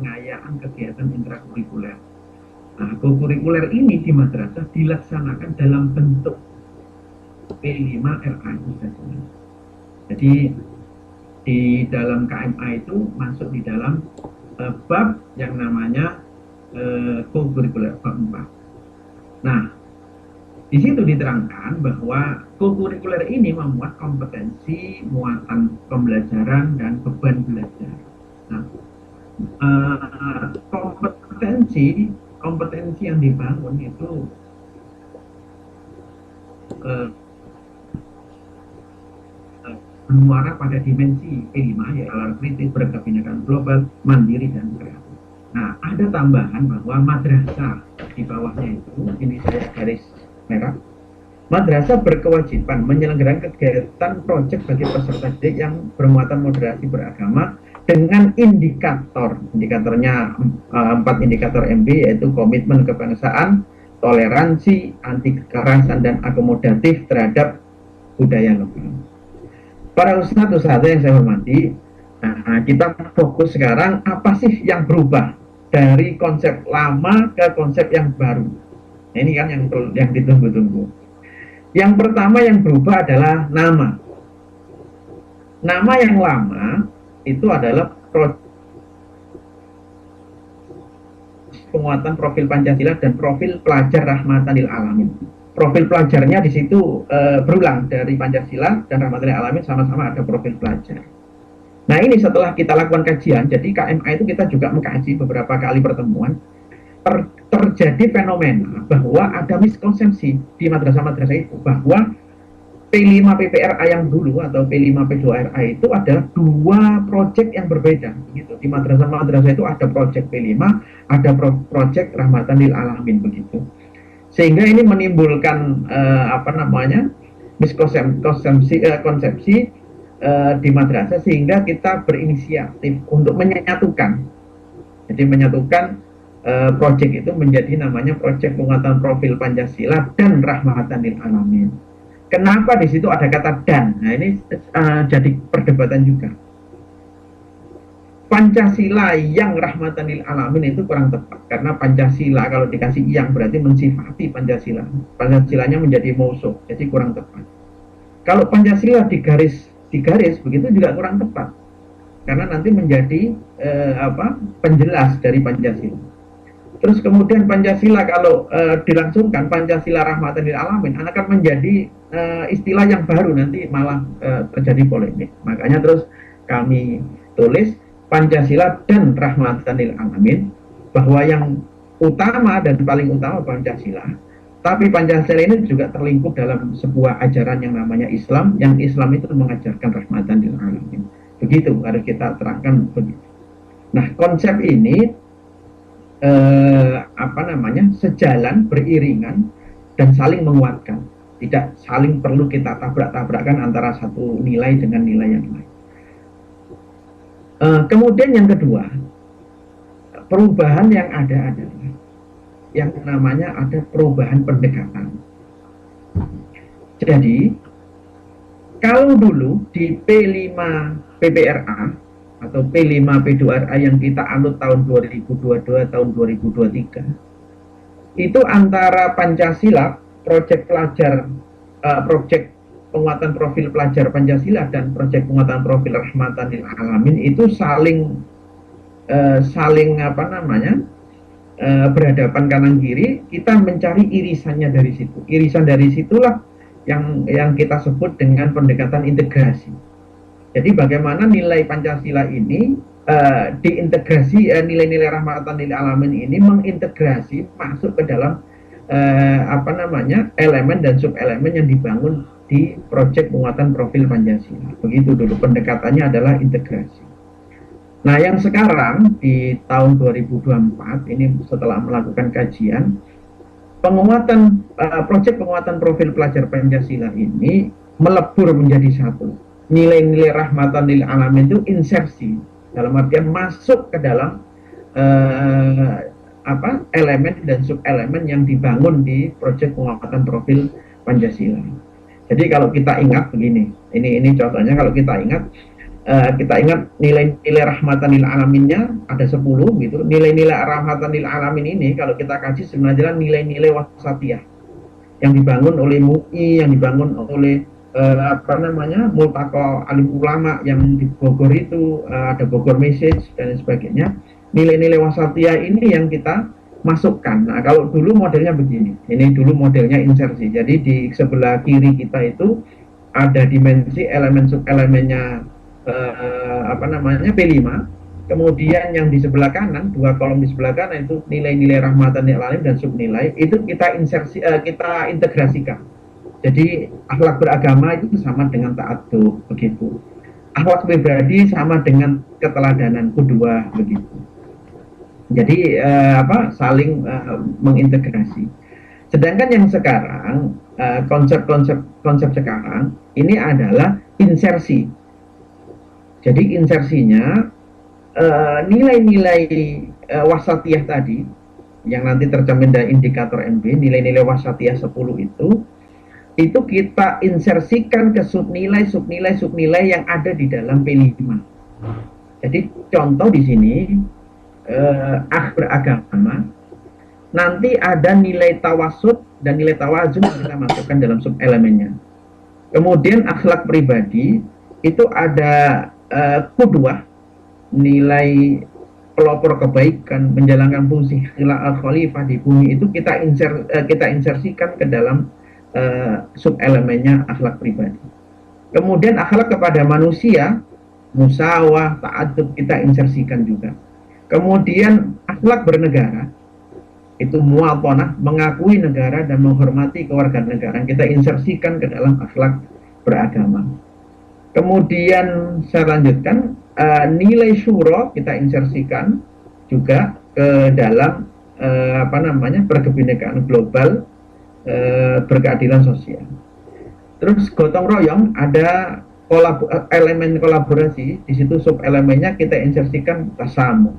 pengayaan kegiatan intrakurikuler. Nah, kurikuler ini di madrasah dilaksanakan dalam bentuk P5RA itu saja. Jadi di dalam KMA itu masuk di dalam bab yang namanya kurikuler bab 4. Nah, di situ diterangkan bahwa kurikuler ini memuat kompetensi, muatan pembelajaran, dan beban belajar. Nah, kompetensi yang dibangun itu bermuara pada dimensi P5, yaitu nalar kritis, berkebinekaan global, mandiri, dan kreatif. Nah, ada tambahan bahwa madrasah di bawahnya itu, ini saya garis merah, madrasah berkewajiban menyelenggarakan kegiatan proyek bagi peserta didik yang bermuatan moderasi beragama dengan indikatornya 4 indikator MB, yaitu komitmen kebangsaan, toleransi, anti kekerasan, dan akomodatif terhadap budaya lokal. Para ustadz yang saya hormati, kita fokus sekarang apa sih yang berubah dari konsep lama ke konsep yang baru. Nah, ini kan yang ditunggu-tunggu. Yang pertama yang berubah adalah nama. Nama yang lama itu adalah penguatan profil Pancasila dan profil pelajar rahmatan lil alamin. Profil pelajarnya di situ berulang dari Pancasila dan rahmatan lil alamin, sama-sama ada profil pelajar. Nah, ini setelah kita lakukan kajian, jadi KMA itu kita juga mengkaji beberapa kali pertemuan, terjadi fenomena bahwa ada miskonsepsi di madrasah-madrasah itu bahwa P5 PPRA yang dulu atau P5 P2RA itu adalah dua proyek yang berbeda gitu. Di madrasah-madrasah itu ada proyek P5, ada proyek rahmatan lil alamin begitu. Sehingga ini menimbulkan konsepsi di madrasah, sehingga kita berinisiatif untuk menyatukan. Jadi menyatukan proyek itu menjadi namanya proyek penguatan profil Pancasila dan rahmatan lil alamin. Kenapa di situ ada kata dan? Nah, ini jadi perdebatan juga. Pancasila yang rahmatan lil alamin itu kurang tepat, karena Pancasila kalau dikasih yang berarti mensifati Pancasila. Pancasilanya menjadi mausuh, jadi kurang tepat. Kalau Pancasila digaris begitu juga kurang tepat, karena nanti menjadi penjelas dari Pancasila. Terus kemudian Pancasila kalau dilangsungkan Pancasila rahmatan lil alamin akan menjadi istilah yang baru, nanti malah terjadi polemik. Makanya terus kami tulis Pancasila dan rahmatan lil alamin, bahwa yang utama dan paling utama Pancasila. Tapi Pancasila ini juga terlingkup dalam sebuah ajaran yang namanya Islam, yang Islam itu mengajarkan rahmatan lil alamin. Begitu harus kita terangkan begitu. Nah, konsep ini sejalan, beriringan, dan saling menguatkan. Tidak saling perlu kita tabrak-tabrakan antara satu nilai dengan nilai yang lain. Kemudian yang kedua, perubahan yang ada adalah yang namanya ada perubahan pendekatan. Jadi, kalau dulu di P5 PPRA atau P5 P2RA yang kita anut tahun 2022 tahun 2023 itu antara Pancasila, proyek penguatan profil pelajar Pancasila dan proyek penguatan profil rahmatan lil alamin itu saling berhadapan kanan kiri. Kita mencari irisannya dari situ. Irisan dari situlah yang kita sebut dengan pendekatan integrasi. Jadi bagaimana nilai Pancasila ini diintegrasi, nilai-nilai rahmatan lil alamin ini mengintegrasi masuk ke dalam elemen dan sub-elemen yang dibangun di proyek penguatan profil Pancasila. Begitu dulu pendekatannya adalah integrasi. Nah, yang sekarang di tahun 2024 ini setelah melakukan kajian, proyek penguatan profil pelajar Pancasila ini melebur menjadi satu. Nilai-nilai rahmatan lil alamin itu insersi, dalam artian masuk ke dalam elemen dan sub-elemen yang dibangun di proyek penguatan profil Pancasila. Jadi kalau kita ingat begini, ini contohnya, kalau kita ingat Kita ingat nilai-nilai rahmatan lil alaminnya ada 10 gitu. Nilai-nilai rahmatan lil alamin ini kalau kita kaji sebenarnya nilai-nilai wasatiyah yang dibangun oleh MUI, yang dibangun oleh Multaqo Alim Ulama yang di Bogor itu, ada Bogor Message dan sebagainya. Nilai-nilai wasatiyah ini yang kita masukkan. Nah, kalau dulu modelnya begini. Ini dulu modelnya insersi. Jadi di sebelah kiri kita itu ada dimensi elemen subelemennya P5. Kemudian yang di sebelah kanan, dua kolom di sebelah kanan itu nilai-nilai rahmatan lil alamin dan subnilai, itu kita kita integrasikan. Jadi akhlak beragama itu sama dengan ta'adub begitu. Akhlak pribadi sama dengan keteladanan kedua begitu. Jadi saling mengintegrasi. Sedangkan yang sekarang konsep sekarang ini adalah insersi. Jadi insersinya nilai-nilai wasatiyah tadi yang nanti tercermin dari indikator MB, nilai-nilai wasatiyah 10 itu kita insersikan ke subnilai yang ada di dalam P5. Jadi contoh di sini beragama, nanti ada nilai tawasud dan nilai tawazun yang kita masukkan dalam subelemennya. Kemudian akhlak pribadi itu ada qudwah, nilai pelopor kebaikan, menjalankan fungsi khalifah di bumi, itu kita insersikan ke dalam subelemennya akhlak pribadi. Kemudian akhlak kepada manusia, musawah, ta'adub, kita insersikan juga. Kemudian akhlak bernegara, itu muwatonah, mengakui negara dan menghormati kewarganegaraan, kita insersikan ke dalam akhlak beragama. Kemudian saya lanjutkan, nilai syuro kita insersikan juga ke dalam berkebinekaan global, berkeadilan sosial. Terus gotong royong, ada elemen kolaborasi, di situ subelemennya kita insersikan tasamu.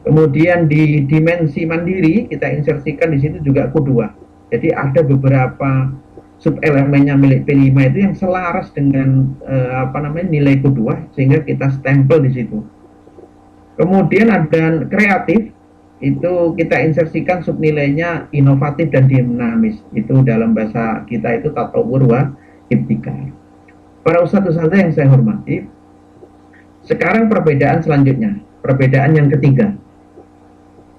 Kemudian di dimensi mandiri kita insersikan di situ juga qudwah. Jadi ada beberapa subelemennya milik P5 itu yang selaras dengan nilai qudwah, sehingga kita stempel di situ. Kemudian ada kreatif, itu kita insersikan subnilainya inovatif dan dinamis. Itu dalam bahasa kita itu tatawur wa ibtikar. Para ustadz-ustadz yang saya hormati, sekarang perbedaan selanjutnya, perbedaan yang ketiga,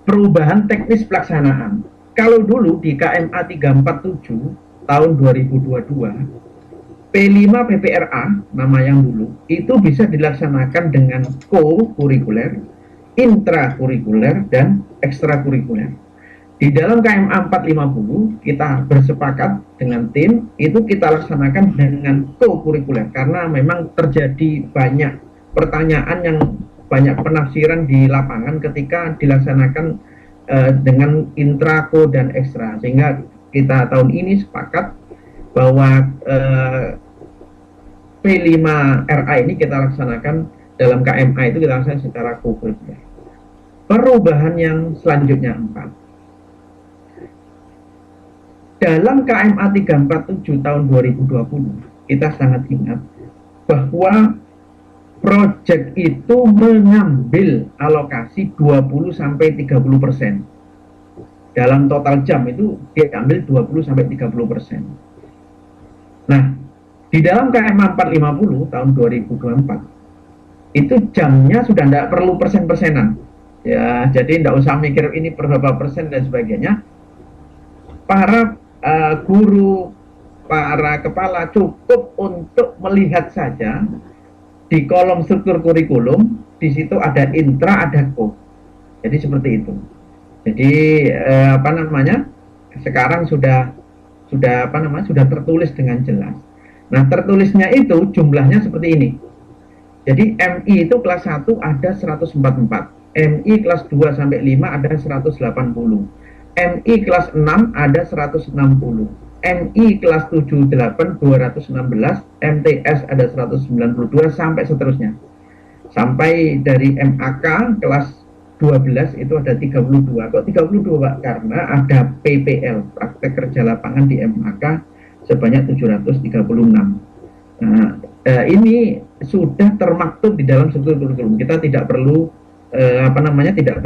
perubahan teknis pelaksanaan. Kalau dulu di KMA 347 tahun 2022, P5 PPRA, nama yang dulu, itu bisa dilaksanakan dengan co-kurikuler, intrakurikuler, dan ekstrakurikuler. Di dalam KMA 450, kita bersepakat dengan tim, itu kita laksanakan dengan co-kurikuler, karena memang terjadi banyak pertanyaan yang banyak penafsiran di lapangan ketika dilaksanakan dengan intrako dan ekstra, sehingga kita tahun ini sepakat bahwa P5RA ini kita laksanakan dalam KMA itu kita laksanakan secara kurikuler. Perubahan yang selanjutnya 4. Dalam KMA 347 tahun 2020, kita sangat ingat bahwa proyek itu mengambil alokasi 20-30%. Dalam total jam itu diambil 20-30%. Nah, di dalam KMA 450 tahun 2024, itu jamnya sudah tidak perlu persen-persenan. Ya, jadi tidak usah mikir ini berapa persen dan sebagainya. Para guru, para kepala cukup untuk melihat saja di kolom struktur kurikulum, di situ ada intra, ada ko. Jadi seperti itu. Jadi sekarang sudah tertulis dengan jelas. Nah, tertulisnya itu jumlahnya seperti ini. Jadi MI itu kelas 1 ada 144, MI kelas 2 sampai 5 ada 180, MI kelas 6 ada 160, MI kelas 7-8 216, MTS ada 192 sampai seterusnya. Sampai dari MAK kelas 12 itu ada 32. Kok 32, Pak? Karena ada PPL, praktek kerja lapangan di MAK sebanyak 736. Nah, ini sudah termaktub di dalam struktur kurikulum. Kita tidak perlu tidak